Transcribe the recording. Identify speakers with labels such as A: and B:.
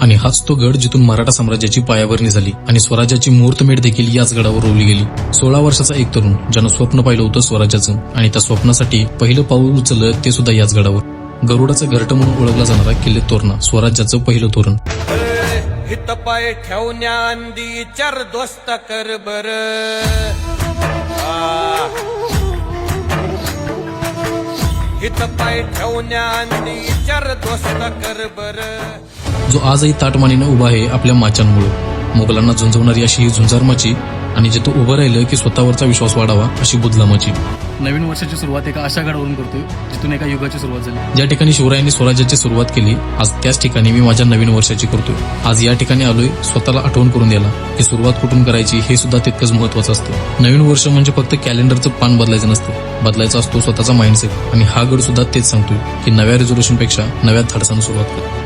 A: आणि हाच तो गड जिथून मराठा साम्राज्याची पायाभरणी झाली आणि स्वराज्याची मुहूर्तमेढ देखील याच गडावर रोवली गेली. 16 वर्षाचा एक तरुण ज्यानं स्वप्न पाहिलं होतं स्वराज्याचं आणि त्या स्वप्नासाठी पहिलं पाऊल उचललं ते सुद्धा याच गडावर. गरुडाचं घरटं म्हणून ओळखला जाणारा किल्ले तोरणा स्वराज्याचं पहिलं तोरण.
B: हित पाय ठेवण्याआधी चार दोस्त कर बर. हित पाय ठेवण्याआधी चार दोस्त कर बर.
A: जो आजही ताटमानीनं उभा आहे आपल्या माचांमुळे. मोगलांना झुंजवणारी अशी ही झुंजारमाची आणि जिथं उभं राहिलं की स्वतःवरचा विश्वास वाढावा अशी बुधलामाची.
C: नवीन वर्षाची सुरुवात एका अशा गडावरून करतोय जिथून एका युगाची सुरुवात झाली.
A: ज्या ठिकाणी शिवरायांनी स्वराज्याची सुरुवात केली आज त्याच ठिकाणी मी माझ्या नवीन वर्षाची करतोय. आज या ठिकाणी आलोय स्वतःला आठवण करून द्यायला की सुरुवात कुठून करायची हे सुद्धा तितकंच महत्वाचं असतं. नवीन वर्ष म्हणजे फक्त कॅलेंडरचं पान बदलायचं नसतं, बदलायचा असतो स्वतःचा माइंडसेट. आणि हा गड सुद्धा तेच सांगतोय की नव्या रेझोल्युशन पेक्षा नव्या धाडसानं सुरुवात कर.